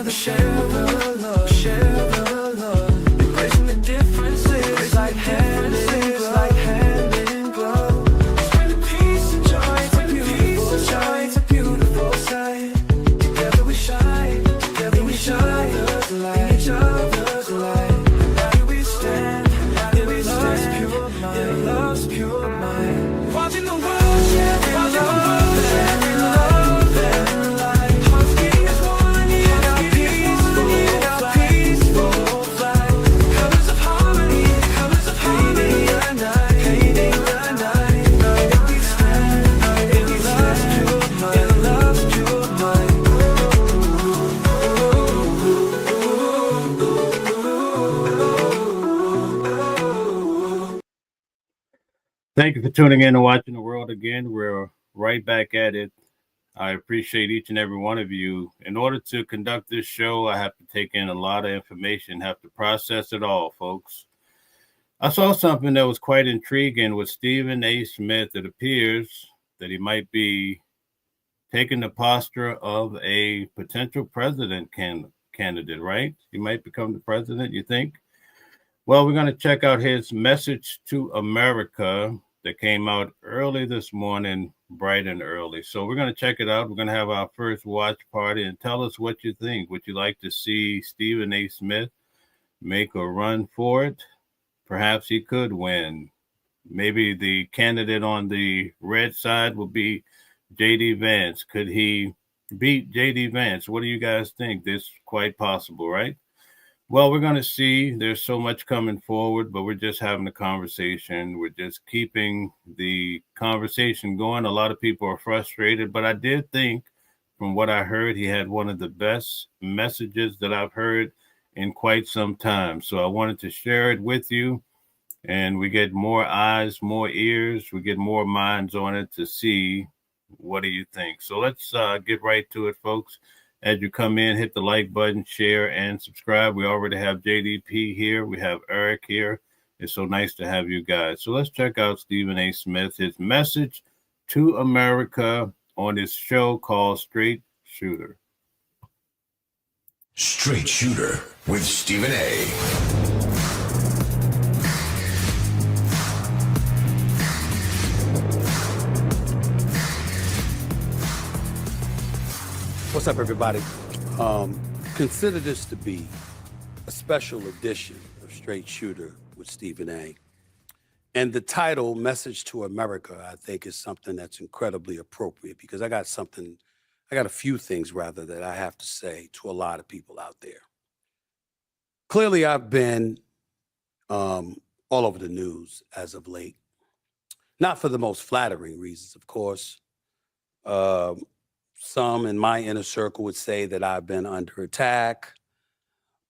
share the love, share the love. Embracing the differences like hand in glove. Spreading peace and joy, it's a beautiful sight, it's a beautiful sight. Together we shine, together we shine. In each other's light. Together we stand, in love's pure mind, in love's pure mind. Watching the world share, watching the world share in love and light. Hearts beating as one in our peaceful flight. Colors of harmony unite, painting the night. Together we stand, in love's pure mind, in love's pure mind. Thank you for tuning in and watching The World Again. We're right back at it. I appreciate each and every one of you. In order to conduct this show, I have to take in a lot of information, have to process it all, folks. I saw something that was quite intriguing with Stephen A. Smith. It appears that he might be taking the posture of a potential president candidate, right? He might become the president, you think? Well, we're going to check out his message to America that came out early this morning, bright and early. So we're going to check it out. We're going to have our first watch party and tell us what you think. Would you like to see Stephen A. Smith make a run for it? Perhaps he could win. Maybe the candidate on the red side will be J.D. Vance. Could he beat J.D. Vance? What do you guys think? This is quite possible, right? Well, we're going to see. There's so much coming forward, but we're just having a conversation. We're just keeping the conversation going. A lot of people are frustrated, but I did think from what I heard, he had one of the best messages that I've heard in quite some time. So I wanted to share it with you, and we get more eyes, more ears. We get more minds on it to see what do you think. So let's get right to it, folks. As you come in, hit the like button, share, and subscribe. We already have JDP here. We have Eric here. It's so nice to have you guys. So let's check out Stephen A. Smith, his message to America on his show called Straight Shooter. Straight Shooter with Stephen A. What's up, everybody? Consider this to be a special edition of Straight Shooter with Stephen A. And the title, Message to America, I think is something that's incredibly appropriate because I got a few things rather that I have to say to a lot of people out there. Clearly, I've been all over the news as of late. Not for the most flattering reasons, of course. Some in my inner circle would say that I've been under attack.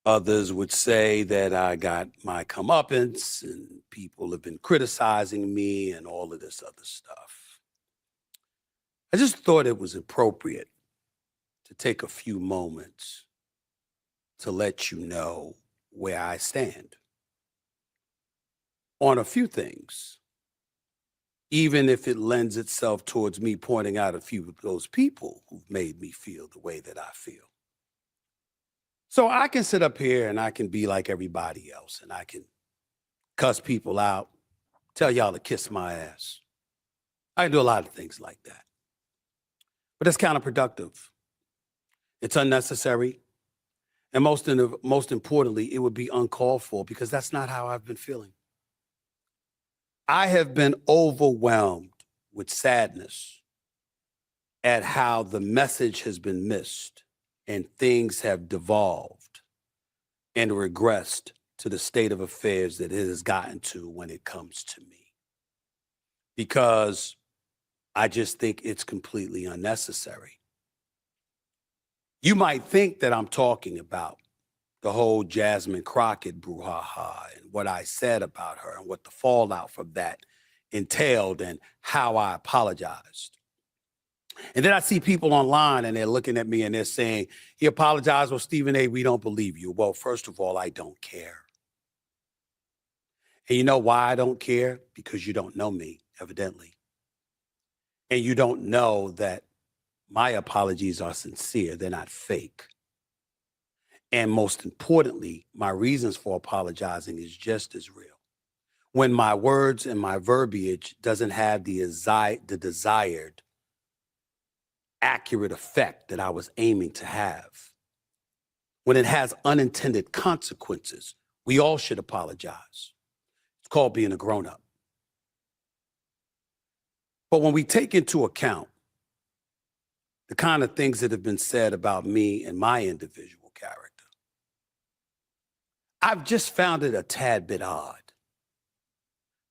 Others would say that I got my comeuppance and people have been criticizing me and all of this other stuff. I just thought it was appropriate to take a few moments to let you know where I stand on a few things, even if it lends itself towards me pointing out a few of those people who've made me feel the way that I feel. So I can sit up here and I can be like everybody else and I can cuss people out, tell y'all to kiss my ass. I can do a lot of things like that. But it's counterproductive. It's unnecessary. And most importantly, it would be uncalled for because that's not how I've been feeling. I have been overwhelmed with sadness at how the message has been missed and things have devolved and regressed to the state of affairs that it has gotten to when it comes to me. Because I just think it's completely unnecessary. You might think that I'm talking about the whole Jasmine Crockett brouhaha and what I said about her and what the fallout from that entailed and how I apologized. And then I see people online and they're looking at me and they're saying, he apologized. Well, Stephen A., we don't believe you. Well, first of all, I don't care. And you know why I don't care? Because you don't know me, evidently. And you don't know that my apologies are sincere. They're not fake. And most importantly, my reasons for apologizing is just as real. When my words and my verbiage doesn't have the desired accurate effect that I was aiming to have. When it has unintended consequences, we all should apologize. It's called being a grown-up. But when we take into account the kind of things that have been said about me and my individual character, I've just found it a tad bit odd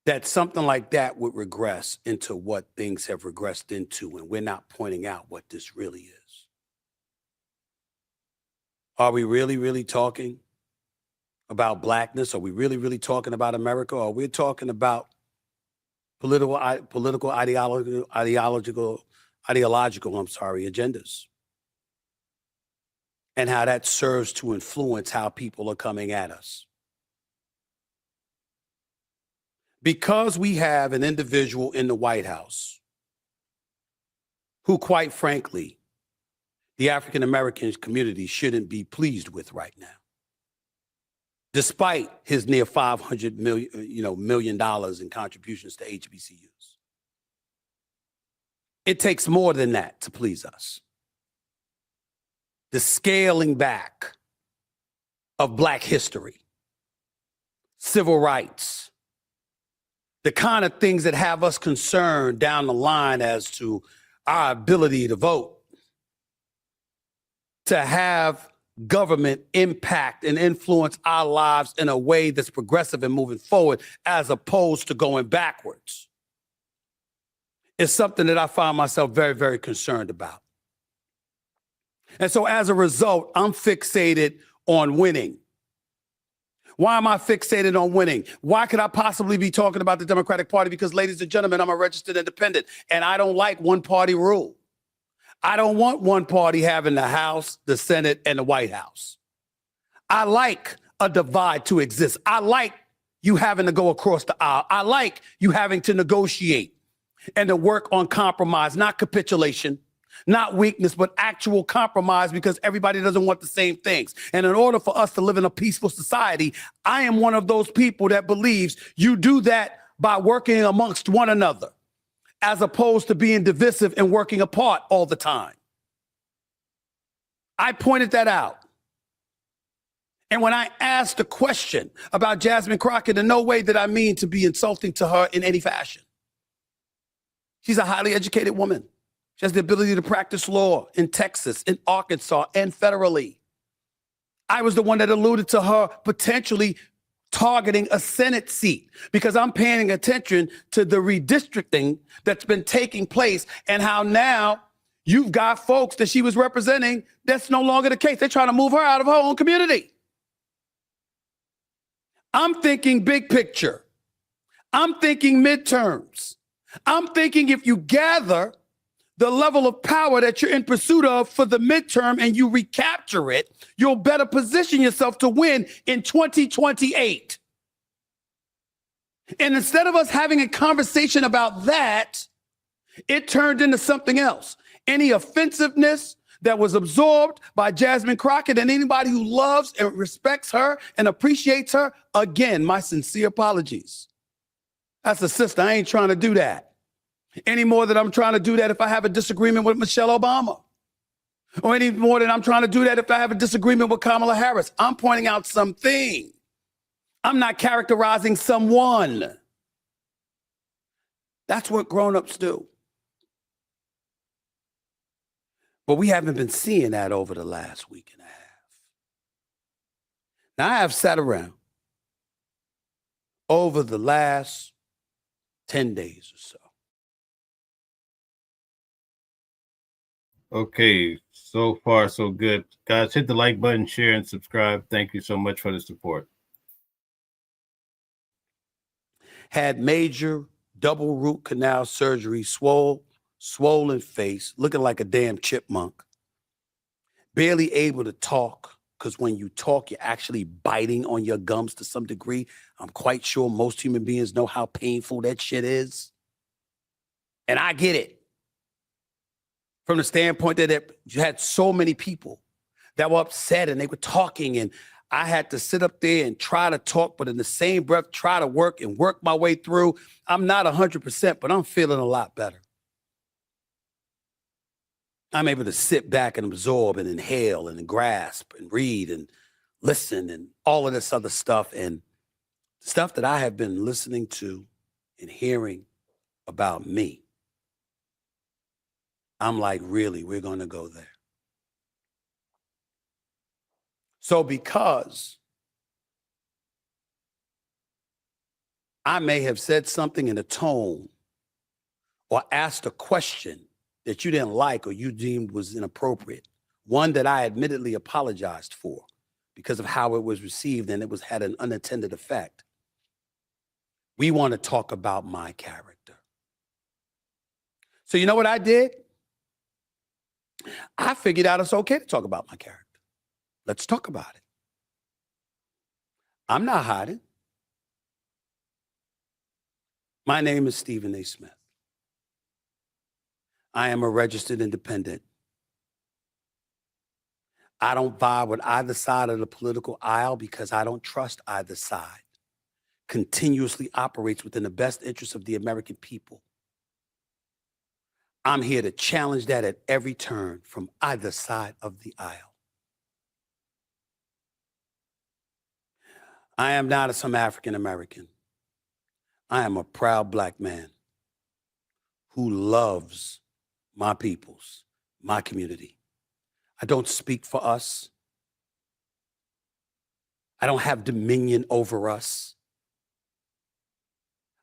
that something like that would regress into what things have regressed into, and we're not pointing out what this really is. Are we really, really talking about blackness? Are we really, really talking about America? Or are we talking about political ideological agendas? And how that serves to influence how people are coming at us. Because we have an individual in the White House who, quite frankly, the African American community shouldn't be pleased with right now, despite his near $500 million in contributions to HBCUs. It takes more than that to please us. The scaling back of Black history, civil rights, the kind of things that have us concerned down the line as to our ability to vote, to have government impact and influence our lives in a way that's progressive and moving forward as opposed to going backwards, is something that I find myself very, very concerned about. And so as a result, I'm fixated on winning. Why am I fixated on winning? Why could I possibly be talking about the Democratic Party? Because, ladies and gentlemen, I'm a registered independent, and I don't like one-party rule. I don't want one party having the House, the Senate, and the White House. I like a divide to exist. I like you having to go across the aisle. I like you having to negotiate and to work on compromise, not capitulation, not weakness, but actual compromise, because everybody doesn't want the same things. And in order for us to live in a peaceful society, I am one of those people that believes you do that by working amongst one another, as opposed to being divisive and working apart all the time. I pointed that out. And when I asked a question about Jasmine Crockett, in no way did I mean to be insulting to her in any fashion. She's a highly educated woman. She has the ability to practice law in Texas, in Arkansas, and federally. I was the one that alluded to her potentially targeting a Senate seat because I'm paying attention to the redistricting that's been taking place and how now you've got folks that she was representing that's no longer the case. They're trying to move her out of her own community. I'm thinking big picture. I'm thinking midterms. I'm thinking if you gather the level of power that you're in pursuit of for the midterm and you recapture it, you'll better position yourself to win in 2028. And instead of us having a conversation about that, it turned into something else. Any offensiveness that was absorbed by Jasmine Crockett and anybody who loves and respects her and appreciates her, again, my sincere apologies. That's a sister. I ain't trying to do that. Any more than I'm trying to do that if I have a disagreement with Michelle Obama. Or any more than I'm trying to do that if I have a disagreement with Kamala Harris. I'm pointing out something. I'm not characterizing someone. That's what grown-ups do. But we haven't been seeing that over the last week and a half. Now, I have sat around over the last 10 days or so. Okay, so far so good. Guys, hit the like button, share, and subscribe. Thank you so much for the support. Had major double root canal surgery, swollen face, looking like a damn chipmunk. Barely able to talk, because when you talk, you're actually biting on your gums to some degree. I'm quite sure most human beings know how painful that shit is. And I get it. From the standpoint that you had so many people that were upset and they were talking, and I had to sit up there and try to talk, but in the same breath, try to work and work my way through. I'm not 100%, but I'm feeling a lot better. I'm able to sit back and absorb and inhale and grasp and read and listen and all of this other stuff, and stuff that I have been listening to and hearing about me. I'm like, really, we're going to go there. So because I may have said something in a tone or asked a question that you didn't like or you deemed was inappropriate, one that I admittedly apologized for because of how it was received and it had an unintended effect, we want to talk about my character. So you know what I did? I figured out it's okay to talk about my character. Let's talk about it. I'm not hiding. My name is Stephen A. Smith. I am a registered independent. I don't vibe with either side of the political aisle because I don't trust either side. Continuously operates within the best interests of the American people. I'm here to challenge that at every turn from either side of the aisle. I am not some African American. I am a proud Black man who loves my peoples, my community. I don't speak for us. I don't have dominion over us.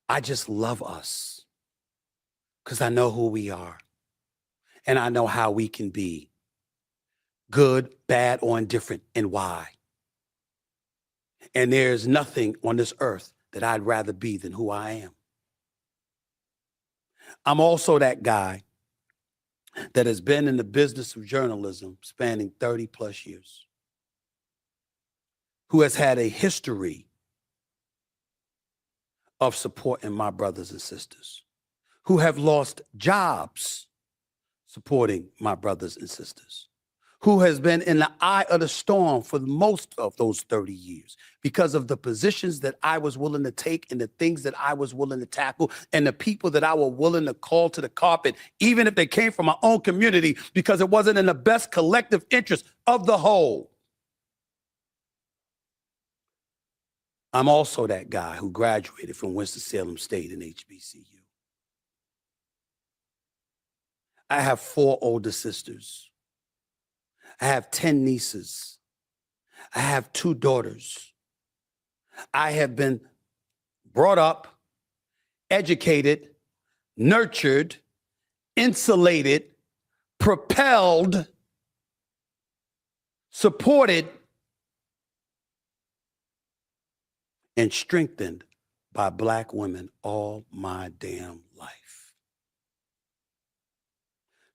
I just love us because I know who we are and I know how we can be good, bad, or indifferent, and why. And there's nothing on this earth that I'd rather be than who I am. I'm also that guy that has been in the business of journalism spanning 30 plus years, who has had a history of supporting my brothers and sisters, who have lost jobs supporting my brothers and sisters, who has been in the eye of the storm for most of those 30 years because of the positions that I was willing to take and the things that I was willing to tackle and the people that I was willing to call to the carpet, even if they came from my own community, because it wasn't in the best collective interest of the whole. I'm also that guy who graduated from Winston-Salem State in HBCU. I have 4 older sisters. I have 10 nieces. I have 2 daughters. I have been brought up, educated, nurtured, insulated, propelled, supported, and strengthened by Black women all my damn life.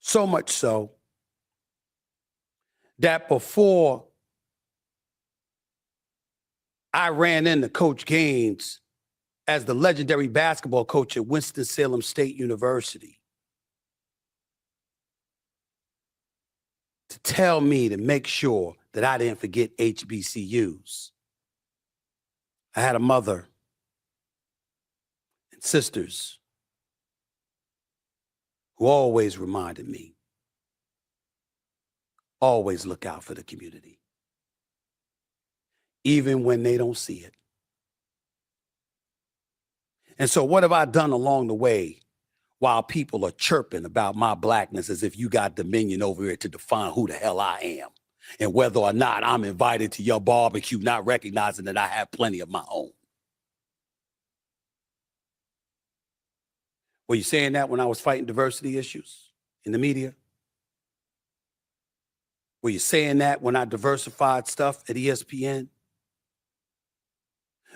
So much so that before I ran into Coach Gaines as the legendary basketball coach at Winston-Salem State University to tell me to make sure that I didn't forget HBCUs, I had a mother and sisters who always reminded me, always look out for the community, even when they don't see it. And so what have I done along the way while people are chirping about my Blackness as if you got dominion over it to define who the hell I am and whether or not I'm invited to your barbecue, not recognizing that I have plenty of my own? Were you saying that when I was fighting diversity issues in the media? Were you saying that when I diversified stuff at ESPN?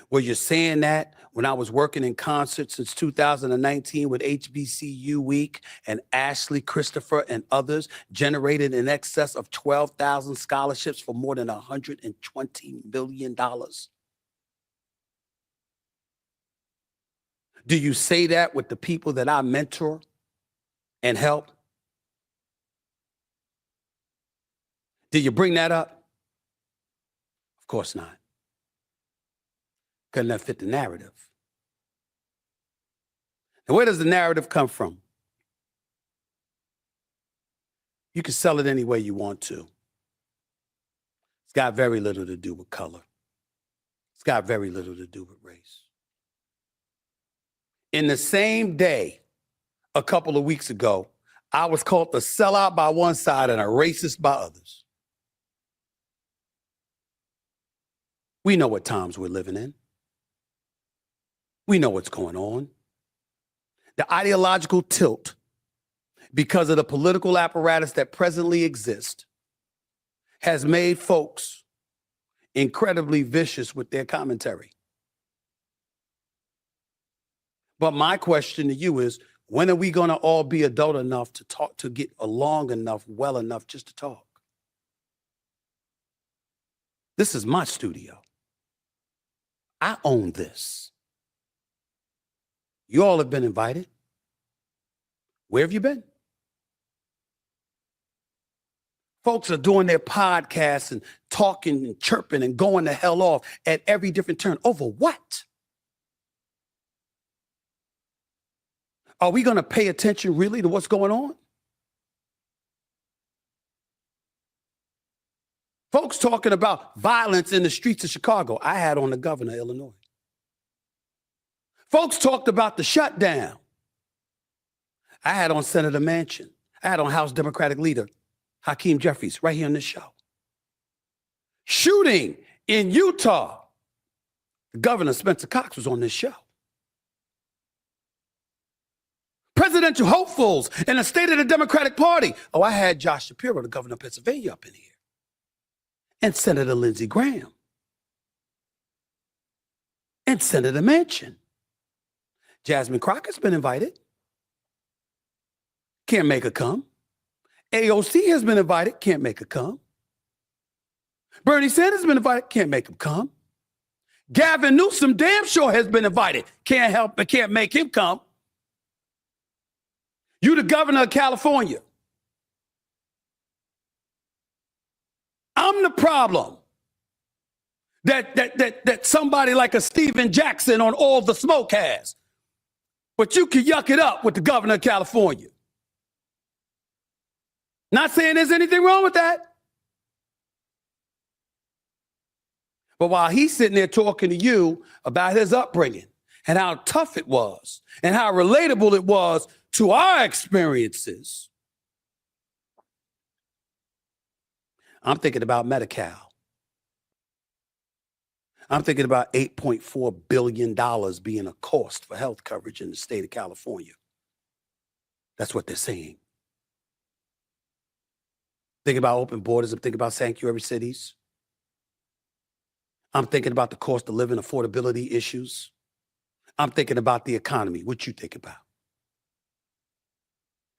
Were you saying that when I was working in concert since 2019 with HBCU Week and Ashley Christopher and others, generated in excess of 12,000 scholarships for more than $120 million? Do you say that with the people that I mentor and help? Did you bring that up? Of course not. Couldn't that fit the narrative? And where does the narrative come from? You can sell it any way you want to. It's got very little to do with color. It's got very little to do with race. In the same day, a couple of weeks ago, I was called a sellout by one side and a racist by others. We know what times we're living in. We know what's going on. The ideological tilt, because of the political apparatus that presently exists, has made folks incredibly vicious with their commentary. But my question to you is, when are we going to all be adult enough to talk, to get along enough, well enough just to talk? This is my studio. I own this. You all have been invited. Where have you been? Folks are doing their podcasts and talking and chirping and going the hell off at every different turn. Over what? Are we going to pay attention really to what's going on? Folks talking about violence in the streets of Chicago. I had on the governor of Illinois. Folks talked about the shutdown. I had on Senator Manchin. I had on House Democratic leader Hakeem Jeffries right here on this show. Shooting in Utah. Governor Spencer Cox was on this show. Presidential hopefuls in the state of the Democratic Party. Oh, I had Josh Shapiro, the governor of Pennsylvania, up in here. And Senator Lindsey Graham. And Senator Manchin. Jasmine Crockett's been invited. Can't make her come. AOC has been invited. Can't make her come. Bernie Sanders has been invited. Can't make him come. Gavin Newsom damn sure has been invited. Can't help but can't make him come. You the governor of California. I'm the problem that somebody like a Steven Jackson on All the Smoke has. But you can yuck it up with the governor of California. Not saying there's anything wrong with that. But while he's sitting there talking to you about his upbringing and how tough it was and how relatable it was to our experiences, I'm thinking about Medi-Cal. I'm thinking about $8.4 billion being a cost for health coverage in the state of California. That's what they're saying. Thinking about open borders. I'm thinking about sanctuary cities. I'm thinking about the cost of living, affordability issues. I'm thinking about the economy. What you think about?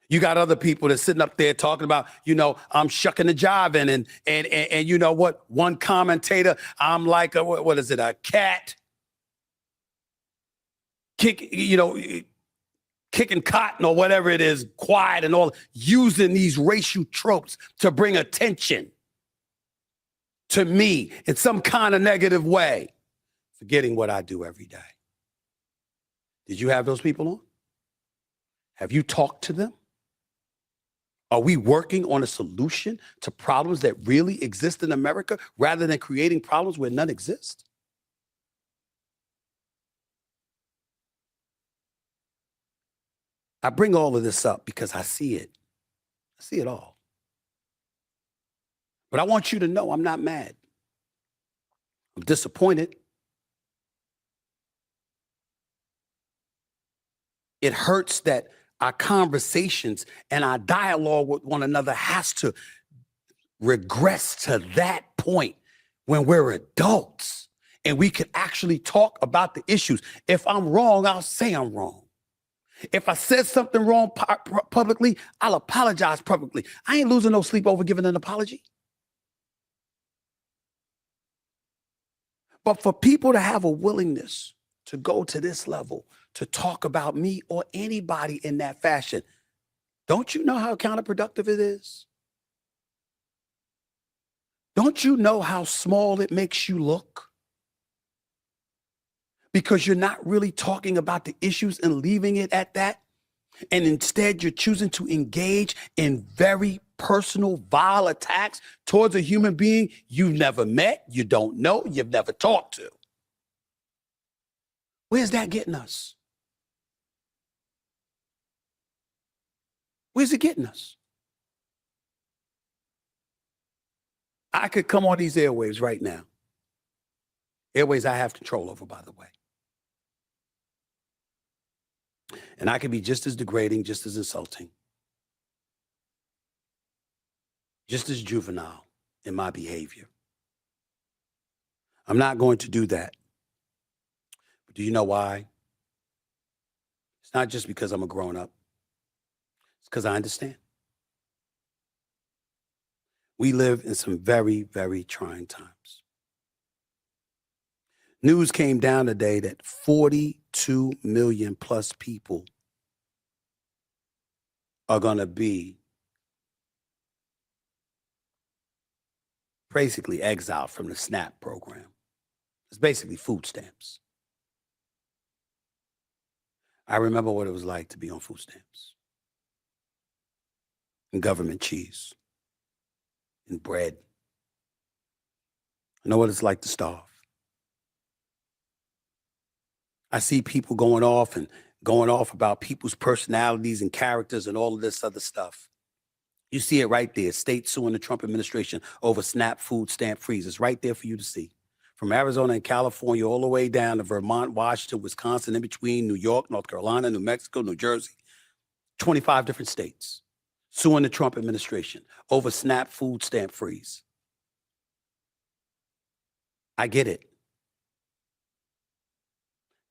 You got other people that's sitting up there talking about, I'm shucking and jiving and you know what? One commentator, I'm like, what is it? A cat kicking cotton or whatever it is, quiet and all, using these racial tropes to bring attention to me in some kind of negative way, forgetting what I do every day. Did you have those people on? Have you talked to them? Are we working on a solution to problems that really exist in America rather than creating problems where none exist? I bring all of this up because I see it. I see it all. But I want you to know I'm not mad. I'm disappointed. It hurts that our conversations and our dialogue with one another has to regress to that point when we're adults and we can actually talk about the issues. If I'm wrong, I'll say I'm wrong. If I said something wrong publicly, I'll apologize publicly. I ain't losing no sleep over giving an apology. But for people to have a willingness to go to this level, to talk about me or anybody in that fashion, don't you know how counterproductive it is? Don't you know how small it makes you look? Because you're not really talking about the issues and leaving it at that. And instead, you're choosing to engage in very personal, vile attacks towards a human being you've never met, you don't know, you've never talked to. Where's that getting us? Where's it getting us? I could come on these airwaves right now. Airwaves I have control over, by the way. And I could be just as degrading, just as insulting, just as juvenile in my behavior. I'm not going to do that. But do you know why? It's not just because I'm a grown-up. It's because I understand. We live in some very, very trying times. News came down today that 42 million plus people are going to be basically exiled from the SNAP program. It's basically food stamps. I remember what it was like to be on food stamps and government cheese and bread. I know what it's like to starve. I see people going off about people's personalities and characters and all of this other stuff. You see it right there. States suing the Trump administration over SNAP food stamp freezes. Right there for you to see. From Arizona and California all the way down to Vermont, Washington, Wisconsin, in between, New York, North Carolina, New Mexico, New Jersey. 25 different states suing the Trump administration over SNAP food stamp freeze. I get it.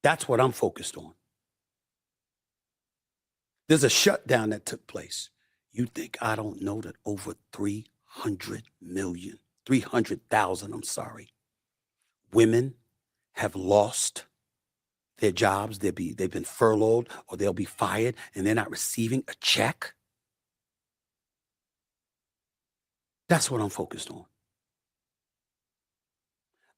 That's what I'm focused on. There's a shutdown that took place. You think I don't know that over 300,000, women have lost their jobs. They've been furloughed or they'll be fired and they're not receiving a check? That's what I'm focused on.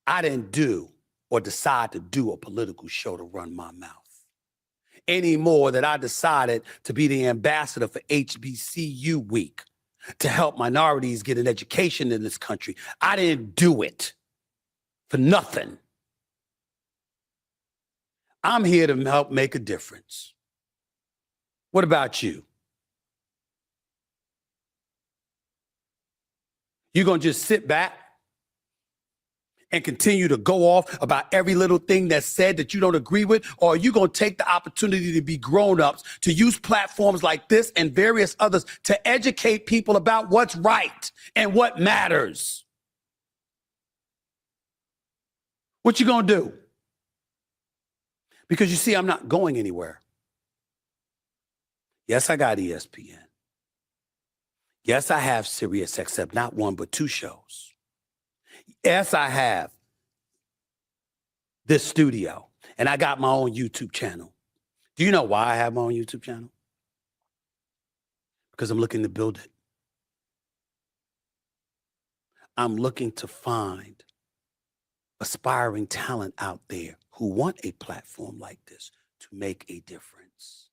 I didn't do or decide to do a political show to run my mouth any more than I decided to be the ambassador for HBCU Week to help minorities get an education in this country. I didn't do it for nothing. I'm here to help make a difference. What about you? You gonna just sit back and continue to go off about every little thing that's said that you don't agree with? Or are you going to take the opportunity to be grown-ups, to use platforms like this and various others to educate people about what's right and what matters? What you going to do? Because you see, I'm not going anywhere. Yes, I got ESPN. Yes, I have SiriusXM, not one, but 2 shows. Yes, I have this studio, and I got my own YouTube channel. Do you know why I have my own YouTube channel? Because I'm looking to build it. I'm looking to find aspiring talent out there who want a platform like this to make a difference.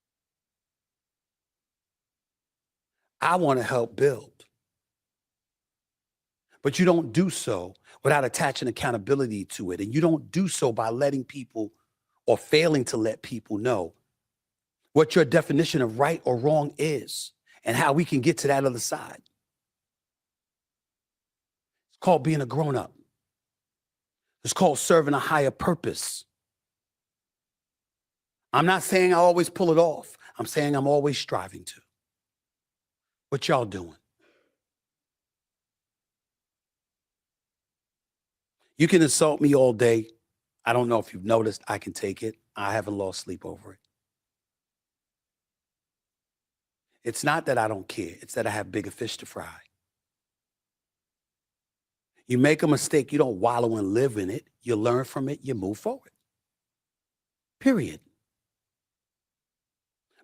I want to help build. But you don't do so without attaching accountability to it. And you don't do so by letting people or failing to let people know what your definition of right or wrong is and how we can get to that other side. It's called being a grown-up. It's called serving a higher purpose. I'm not saying I always pull it off. I'm saying I'm always striving to. What y'all doing? You can insult me all day. I don't know if you've noticed, I can take it. I haven't lost sleep over it. It's not that I don't care. It's that I have bigger fish to fry. You make a mistake, you don't wallow and live in it. You learn from it, you move forward. Period.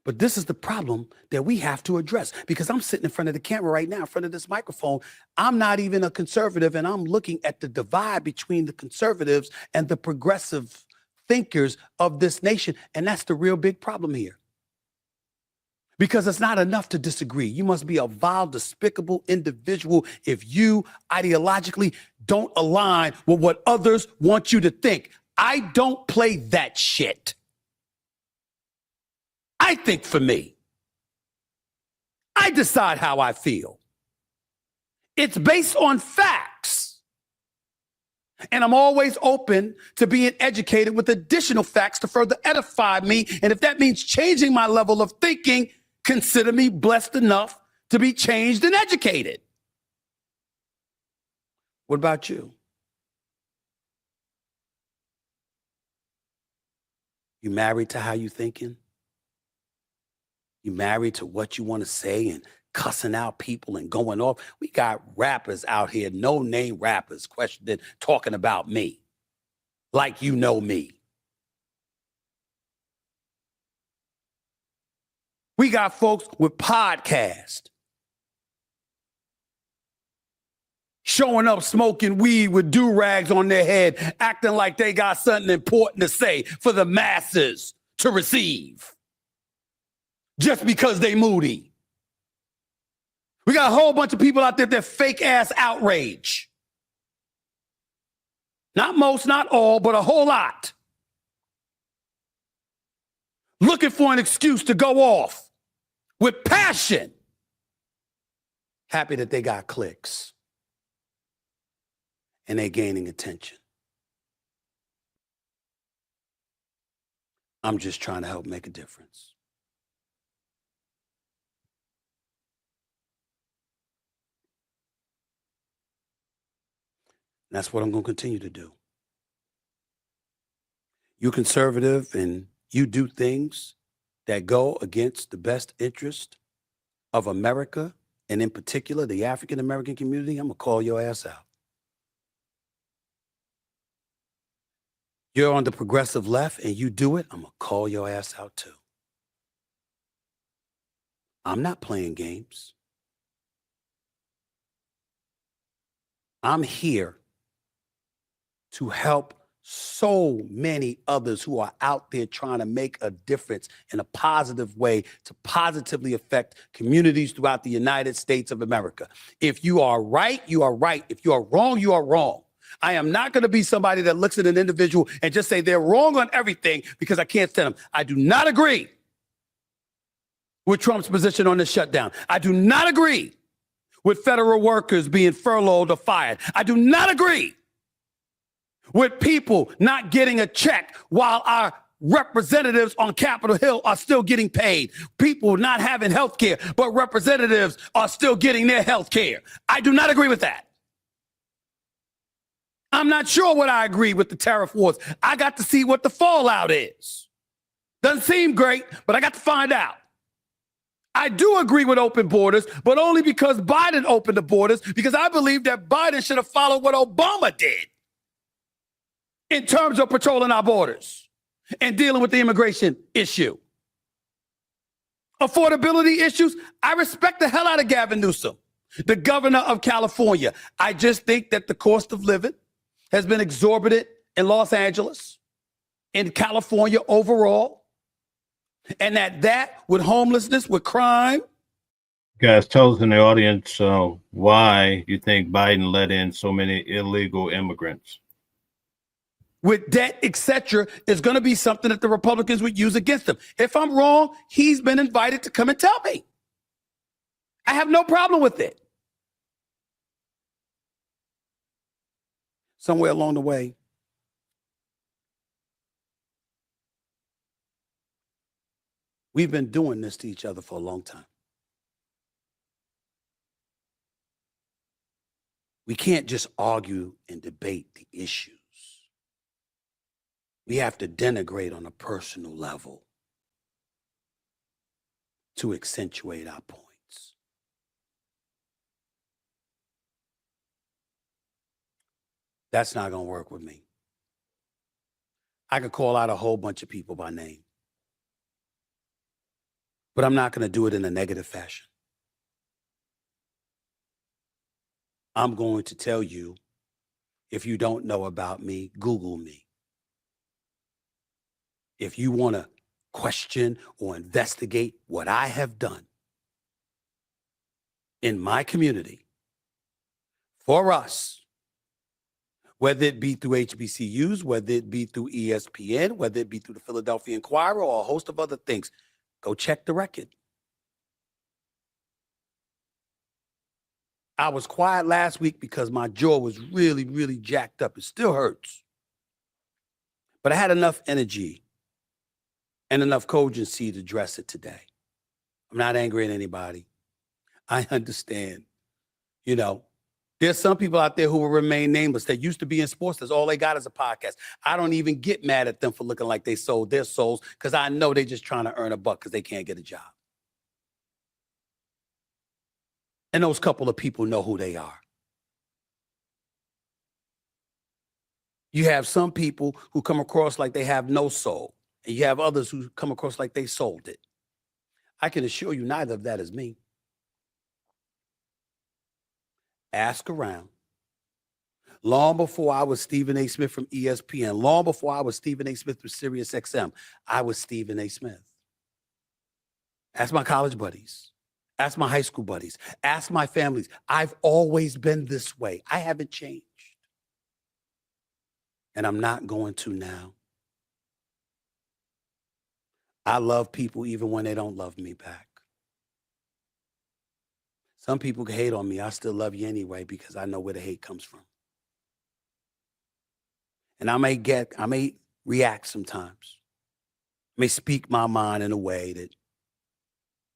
But this is the problem that we have to address, because I'm sitting in front of the camera right now, in front of this microphone. I'm not even a conservative, and I'm looking at the divide between the conservatives and the progressive thinkers of this nation. And that's the real big problem here. Because it's not enough to disagree. You must be a vile, despicable individual if you ideologically don't align with what others want you to think. I don't play that shit. I think for me. I decide how I feel. It's based on facts. And I'm always open to being educated with additional facts to further edify me. And if that means changing my level of thinking, consider me blessed enough to be changed and educated. What about you? You married to how you thinking? You married to what you want to say and cussing out people and going off? We got rappers out here, no-name rappers, questioning, talking about me like you know me. We got folks with podcasts showing up smoking weed with do-rags on their head, acting like they got something important to say for the masses to receive just because they moody. We got a whole bunch of people out there that fake-ass outrage. Not most, not all, but a whole lot. Looking for an excuse to go off with passion. Happy that they got clicks. And they're gaining attention. I'm just trying to help make a difference. And that's what I'm going to continue to do. You're conservative and you do things that go against the best interest of America, and in particular, the African American community, I'm going to call your ass out. You're on the progressive left and you do it, I'm going to call your ass out too. I'm not playing games. I'm here to help so many others who are out there trying to make a difference in a positive way to positively affect communities throughout the United States of America. If you are right, you are right. If you are wrong, you are wrong. I am not going to be somebody that looks at an individual and just say they're wrong on everything because I can't stand them. I do not agree with Trump's position on the shutdown. I do not agree with federal workers being furloughed or fired. I do not agree with people not getting a check while our representatives on Capitol Hill are still getting paid. People not having health care, but representatives are still getting their health care. I do not agree with that. I'm not sure what I agree with the tariff wars. I got to see what the fallout is. Doesn't seem great, but I got to find out. I do agree with open borders, but only because Biden opened the borders, because I believe that Biden should have followed what Obama did in terms of patrolling our borders and dealing with the immigration issue. Affordability issues, I respect the hell out of Gavin Newsom, the governor of California. I just think that the cost of living has been exorbitant in Los Angeles, in California overall, and that with homelessness, with crime. Guys, tell us in the audience why you think Biden let in so many illegal immigrants. With debt, etc., is going to be something that the Republicans would use against him. If I'm wrong, he's been invited to come and tell me. I have no problem with it. Somewhere along the way, we've been doing this to each other for a long time. We can't just argue and debate the issues. We have to denigrate on a personal level to accentuate our points. That's not going to work with me. I could call out a whole bunch of people by name. But I'm not going to do it in a negative fashion. I'm going to tell you, if you don't know about me, Google me. If you want to question or investigate what I have done in my community for us, whether it be through HBCUs, whether it be through ESPN, whether it be through the Philadelphia Inquirer or a host of other things, go check the record. I was quiet last week because my jaw was really, really jacked up. It still hurts. But I had enough energy and enough cogency to address it today. I'm not angry at anybody. I understand. You know, there's some people out there who will remain nameless that used to be in sports. That's all they got is a podcast. I don't even get mad at them for looking like they sold their souls because I know they're just trying to earn a buck because they can't get a job. And those couple of people know who they are. You have some people who come across like they have no soul, and you have others who come across like they sold it. I can assure you neither of that is me. Ask around. Long before I was Stephen A. Smith from ESPN, long before I was Stephen A. Smith from Sirius XM, I was Stephen A. Smith. Ask my college buddies. Ask my high school buddies. Ask my families. I've always been this way. I haven't changed. And I'm not going to now. I love people even when they don't love me back. Some people can hate on me. I still love you anyway because I know where the hate comes from. And I may react sometimes. I may speak my mind in a way that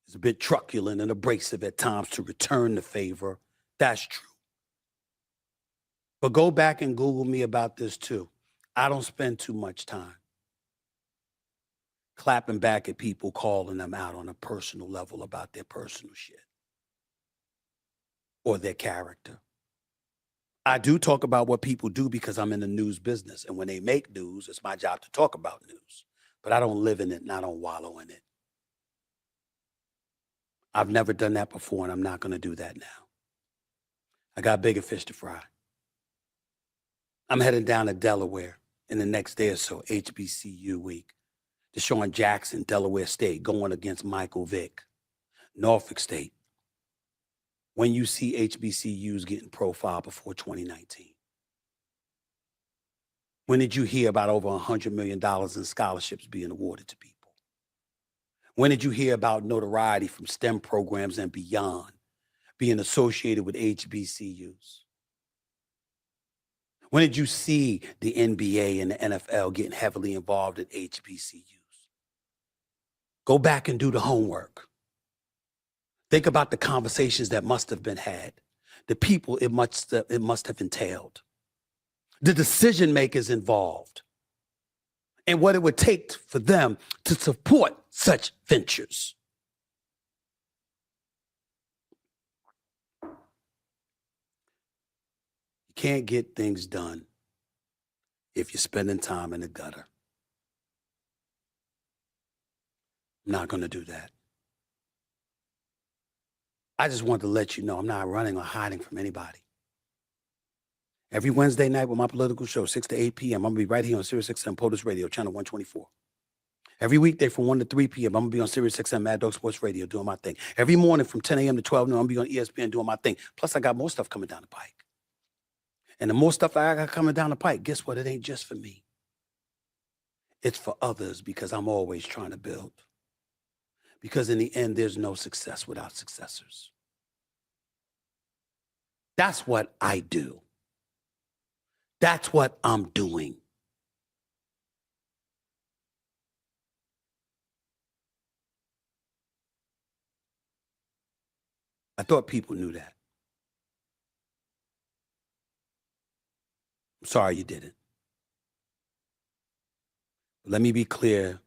is a bit truculent and abrasive at times to return the favor. That's true. But go back and Google me about this too. I don't spend too much time clapping back at people, calling them out on a personal level about their personal shit or their character. I do talk about what people do because I'm in the news business. And when they make news, it's my job to talk about news. But I don't live in it and I don't wallow in it. I've never done that before, and I'm not going to do that now. I got bigger fish to fry. I'm heading down to Delaware in the next day or so, HBCU week. Deshaun Jackson, Delaware State, going against Michael Vick, Norfolk State. When you see HBCUs getting profiled before 2019. When did you hear about over $100 million in scholarships being awarded to people? When did you hear about notoriety from STEM programs and beyond being associated with HBCUs? When did you see the NBA and the NFL getting heavily involved in HBCUs? Go back and do the homework. Think about the conversations that must have been had, the people it must have entailed, the decision makers involved, and what it would take for them to support such ventures. You can't get things done if you're spending time in the gutter. I'm not going to do that. I just wanted to let you know I'm not running or hiding from anybody. Every Wednesday night with my political show, 6 to 8 p.m., I'm going to be right here on Sirius XM POTUS Radio, channel 124. Every weekday from 1 to 3 p.m., I'm going to be on Sirius XM Mad Dog Sports Radio doing my thing. Every morning from 10 a.m. to 12 noon, I'm going to be on ESPN doing my thing. Plus, I got more stuff coming down the pike. And the more stuff I got coming down the pike, guess what? It ain't just for me. It's for others because I'm always trying to build. Because in the end, there's no success without successors. That's what I do. That's what I'm doing. I thought people knew that. I'm sorry you didn't. Let me be clear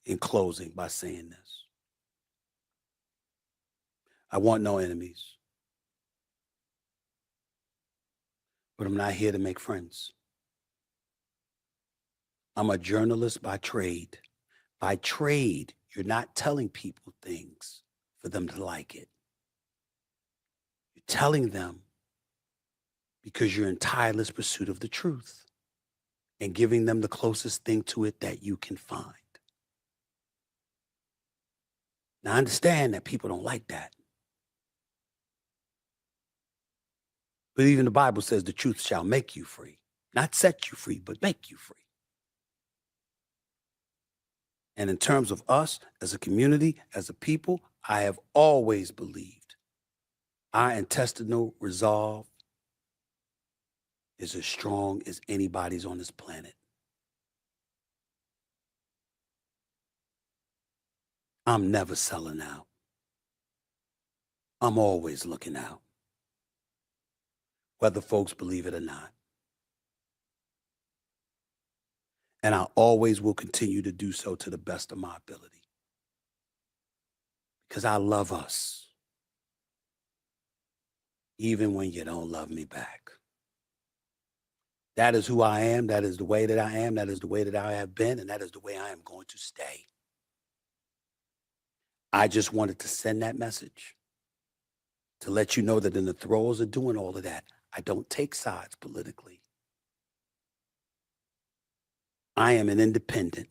in closing by saying this. I want no enemies. But I'm not here to make friends. I'm a journalist by trade. By trade, You're not telling people things for them to like it. You're telling them because you're in tireless pursuit of the truth and giving them the closest thing to it that you can find. Now, I understand that people don't like that. But even the Bible says the truth shall make you free. Not set you free, but make you free. And in terms of us as a community, as a people, I have always believed our intestinal resolve is as strong as anybody's on this planet. I'm never selling out. I'm always looking out, whether folks believe it or not. And I always will continue to do so to the best of my ability. Because I love us, even when you don't love me back. That is who I am. That is the way that I am. That is the way that I have been. And that is the way I am going to stay. I just wanted to send that message to let you know that in the throes of doing all of that, I don't take sides politically. I am an independent.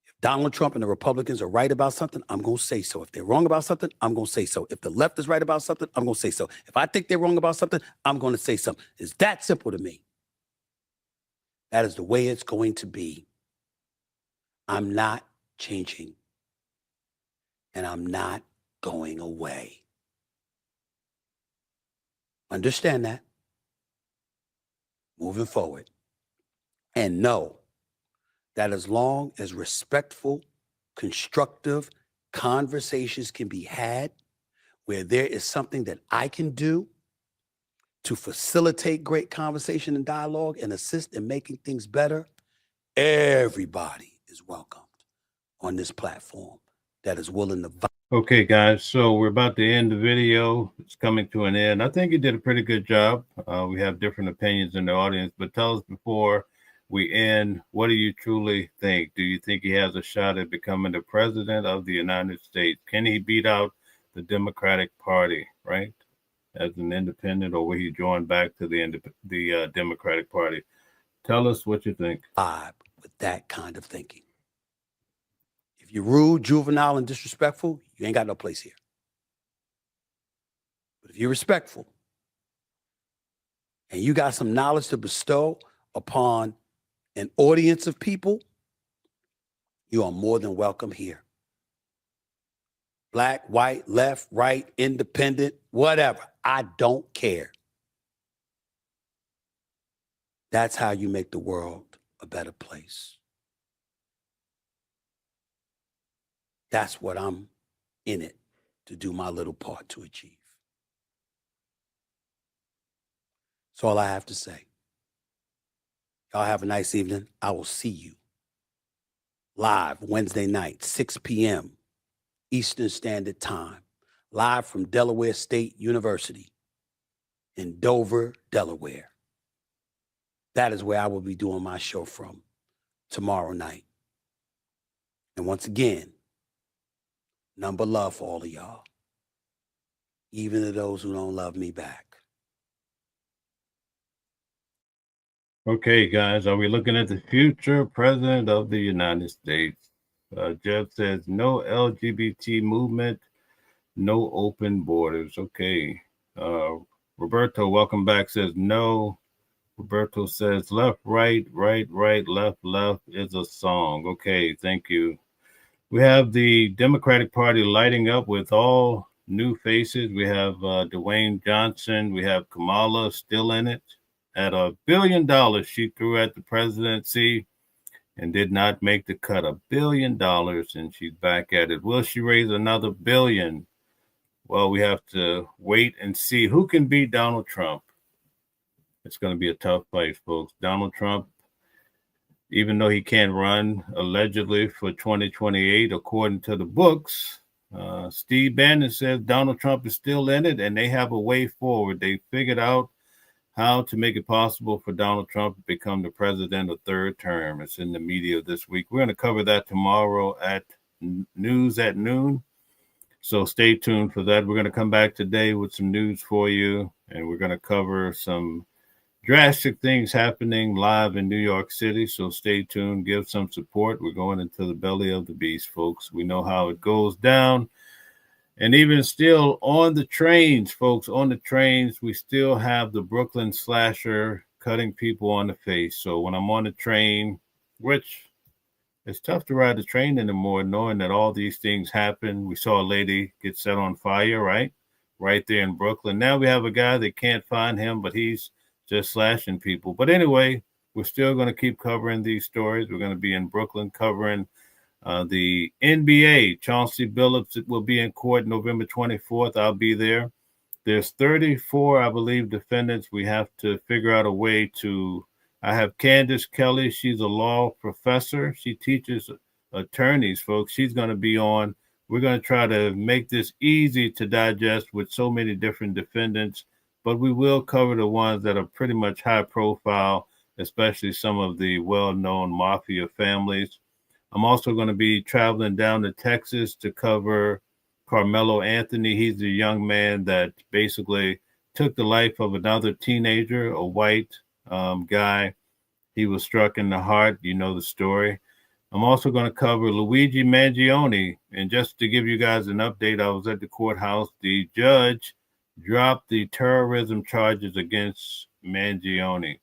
If Donald Trump and the Republicans are right about something, I'm going to say so. If they're wrong about something, I'm going to say so. If the left is right about something, I'm going to say so. If I think they're wrong about something, I'm going to say something. It's that simple to me. That is the way it's going to be. I'm not changing. And I'm not going away. Understand that. Moving forward. And know that as long as respectful, constructive conversations can be had, where there is something that I can do to facilitate great conversation and dialogue and assist in making things better, everybody is welcomed on this platform that is willing to. Okay, guys, so we're about to end the video. It's coming to an end. I think you did a pretty good job. We have different opinions in the audience, but tell us before we end, what do you truly think? Do you think he has a shot at becoming the president of the United States? Can he beat out the Democratic Party, right, as an independent, or will he join back to the Democratic Party? Tell us what you think. With that kind of thinking. If you're rude, juvenile, and disrespectful, you ain't got no place here. But if you're respectful and you got some knowledge to bestow upon an audience of people, you are more than welcome here. Black, white, left, right, independent, whatever. I don't care. That's how you make the world a better place. That's what I'm in it to do my little part to achieve. That's all I have to say. Y'all have a nice evening. I will see you live Wednesday night, 6 p.m. Eastern Standard Time, live from Delaware State University in Dover, Delaware. That is where I will be doing my show from tomorrow night. And once again, number love for all of y'all, even to those who don't love me back. Okay, guys, are we looking at the future president of the United States? Jeff says no LGBT movement, no open borders. Okay. Roberto, welcome back, says no. Roberto says left, right, right, right, left, left is a song. Okay, thank you. We have the Democratic Party lighting up with all new faces. We have Dwayne Johnson. We have Kamala still in it. At $1 billion she threw at the presidency and did not make the cut. $1 billion, and she's back at it. Will she raise another $1 billion? Well, we have to wait and see who can beat Donald Trump. It's going to be a tough fight, folks. Donald Trump, even though he can't run allegedly for 2028, according to the books, Steve Bannon says Donald Trump is still in it, and they have a way forward. They figured out how to make it possible for Donald Trump to become the president a third term. It's in the media this week. We're going to cover that tomorrow at news at noon. So stay tuned for that. We're going to come back today with some news for you, and we're going to cover some drastic things happening live in New York City. So stay tuned, give some support. We're going into the belly of the beast, folks. We know how it goes down. And even still on the trains, folks, on the trains, we still have the Brooklyn slasher cutting people on the face. So when I'm on the train, which it's tough to ride the train anymore, knowing that all these things happen. We saw a lady get set on fire, right there in Brooklyn. Now we have a guy that can't find him, but he's just slashing people. But anyway, we're still going to keep covering these stories. We're going to be in Brooklyn covering the NBA. Chauncey Billups will be in court November 24th. I'll be there. There's 34, I believe, defendants. We have to figure out a way to. I have Candace Kelly. She's a law professor. She teaches attorneys, folks. She's going to be on. We're going to try to make this easy to digest with so many different defendants, but we will cover the ones that are pretty much high profile, especially some of the well-known mafia families. I'm also going to be traveling down to Texas to cover Carmelo Anthony. He's the young man that basically took the life of another teenager, a white guy. He was struck in the heart. You know the story. I'm also going to cover Luigi Mangione. And just to give you guys an update, I was at the courthouse. The judge dropped the terrorism charges against Mangione.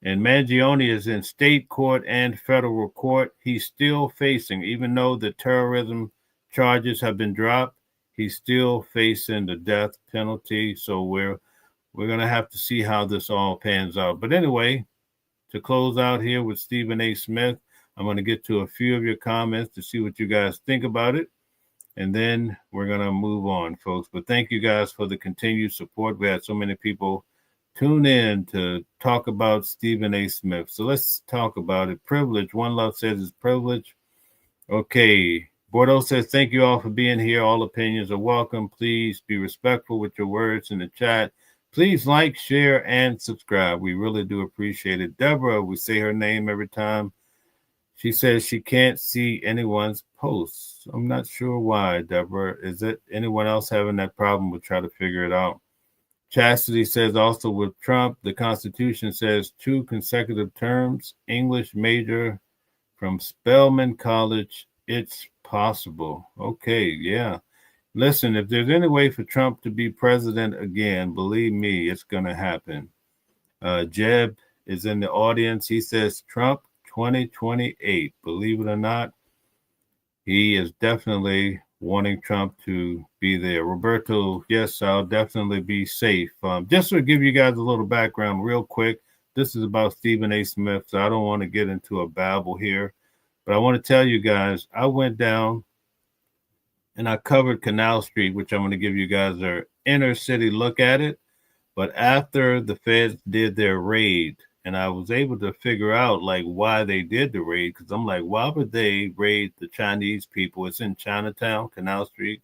And Mangione is in state court and federal court. He's still facing, even though the terrorism charges have been dropped, he's still facing the death penalty. So we're going to have to see how this all pans out. But anyway, to close out here with Stephen A. Smith, I'm going to get to a few of your comments to see what you guys think about it. And then we're going to move on, folks. But thank you guys for the continued support. We had so many people tune in to talk about Stephen A. Smith. So let's talk about it. Privilege. One Love says it's privilege. Okay. Bordeaux says, thank you all for being here. All opinions are welcome. Please be respectful with your words in the chat. Please like, share, and subscribe. We really do appreciate it. Deborah, we say her name every time. She says she can't see anyone's posts. I'm not sure why, Deborah. Is it anyone else having that problem? We'll try to figure it out. Chastity says also with Trump, the Constitution says 2 consecutive terms, English major from Spelman College. It's possible. Okay, yeah. Listen, if there's any way for Trump to be president again, believe me, it's going to happen. Jeb is in the audience. He says Trump 2028. Believe it or not, he is definitely wanting Trump to be there. Roberto, yes, I'll definitely be safe. Just to give you guys a little background real quick, this is about Stephen A. Smith, so I don't want to get into a babble here, but I want to tell you guys, I went down and I covered Canal Street, which I'm going to give you guys their inner city look at it. But after the feds did their raid, and I was able to figure out like why they did the raid, because I'm like, why would they raid the Chinese people? It's in Chinatown, Canal Street.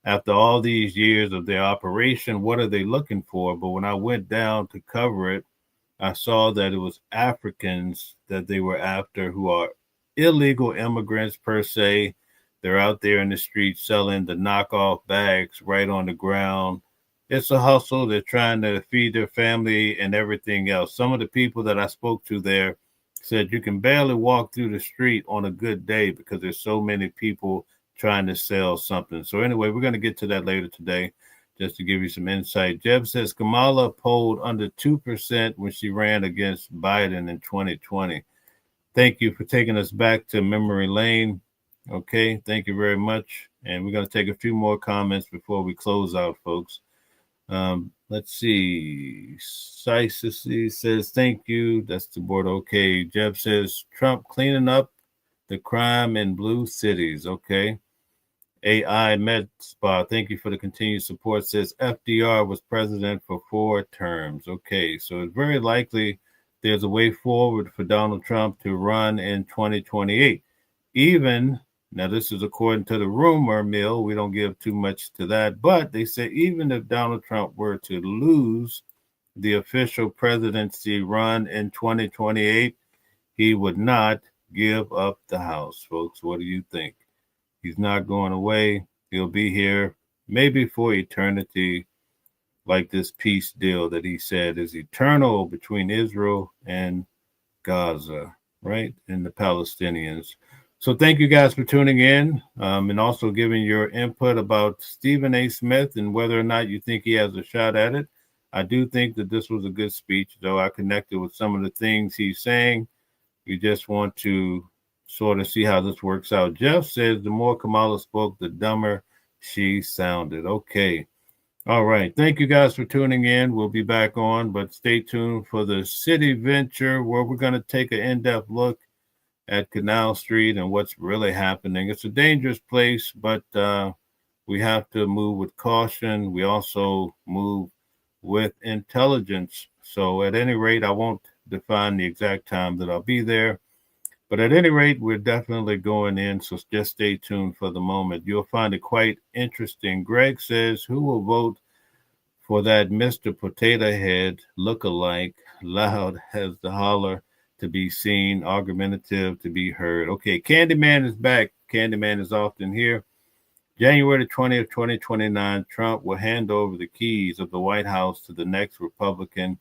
After all these years of their operation, what are they looking for? But when I went down to cover it, I saw that it was Africans that they were after, who are illegal immigrants per se. They're out there in the street selling the knockoff bags right on the ground. It's a hustle. They're trying to feed their family and everything else. Some of the people that I spoke to there said you can barely walk through the street on a good day because there's so many people trying to sell something. So anyway, we're going to get to that later today, just to give you some insight. Jeb says Kamala polled under 2% when she ran against Biden in 2020. Thank you for taking us back to memory lane. Okay, thank you very much. And we're going to take a few more comments before we close out, folks. Let's see. Sicily says, thank you. That's the board. Okay. Jeff says, Trump cleaning up the crime in blue cities. Okay. AI Med Spa, thank you for the continued support. Says FDR was president for 4 terms. Okay. So it's very likely there's a way forward for Donald Trump to run in 2028. Even now, this is according to the rumor mill. We don't give too much to that. But they say even if Donald Trump were to lose the official presidency run in 2028, he would not give up the House, folks. What do you think? He's not going away. He'll be here maybe for eternity, like this peace deal that he said is eternal between Israel and Gaza, right? And the Palestinians. So thank you guys for tuning in and also giving your input about Stephen A. Smith and whether or not you think he has a shot at it. I do think that this was a good speech, though I connected with some of the things he's saying. We just want to sort of see how this works out. Jeff says the more Kamala spoke, the dumber she sounded. Okay. All right. Thank you guys for tuning in. We'll be back on, but stay tuned for the City Venture, where we're going to take an in-depth look at Canal Street and what's really happening. It's a dangerous place, but we have to move with caution. We also move with intelligence. So at any rate, I won't define the exact time that I'll be there, but at any rate, we're definitely going in. So just stay tuned for the moment. You'll find it quite interesting. Greg says, who will vote for that Mr. Potato Head look-alike? Loud has the holler to be seen, argumentative to be heard. Okay, Candyman is back. Candyman is often here. January 20th, 2029, Trump will hand over the keys of the White House to the next Republican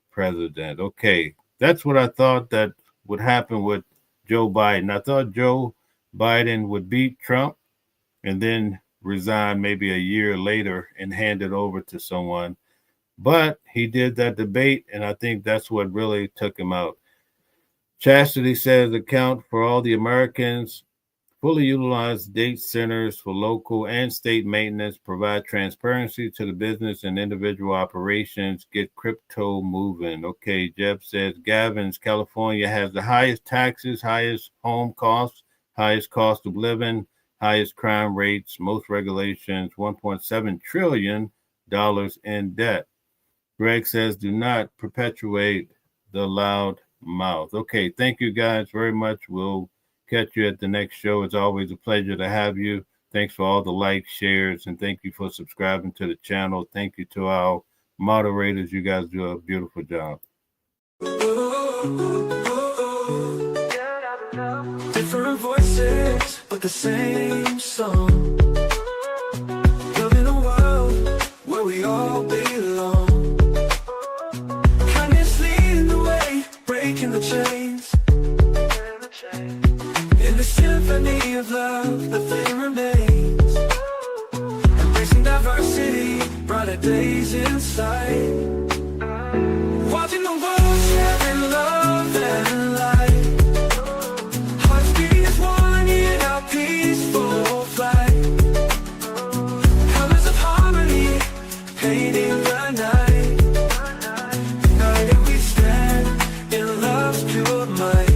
president. Okay, that's what I thought that would happen with Joe Biden. I thought Joe Biden would beat Trump and then resign maybe a year later and hand it over to someone. But he did that debate, and I think that's what really took him out. Chastity says account for all the Americans, fully utilize data centers for local and state maintenance, provide transparency to the business and individual operations, get crypto moving. Okay, Jeff says Gavin's California has the highest taxes, highest home costs, highest cost of living, highest crime rates, most regulations, $1.7 trillion in debt. Greg says do not perpetuate the loud mouth. Okay, thank you guys very much. We'll catch you at the next show. It's always a pleasure to have you. Thanks for all the likes, shares, and thank you for subscribing to the channel. Thank you to our moderators. You guys do a beautiful job. Different voices, but the same song. Living a world where we all belong. Kindness leading the way, breaking the chains. In the symphony of love, the flame remains. Embracing diversity, brighter days in sight. Watching the world sharing love and light. Hearts beating as one in our peaceful flight. Colors of harmony, painting the night. United we stand in love's pure might.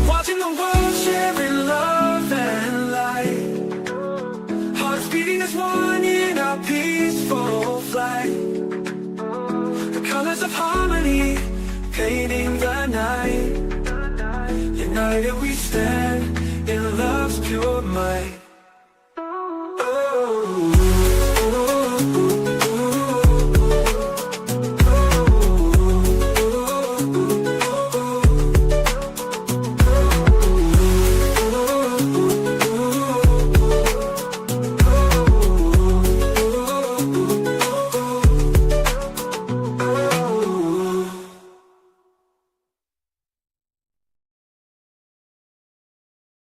Watching the world sharing love and light. Hearts beating as one in our peaceful flight. The colors of harmony, painting the night. United we stand in love's pure might.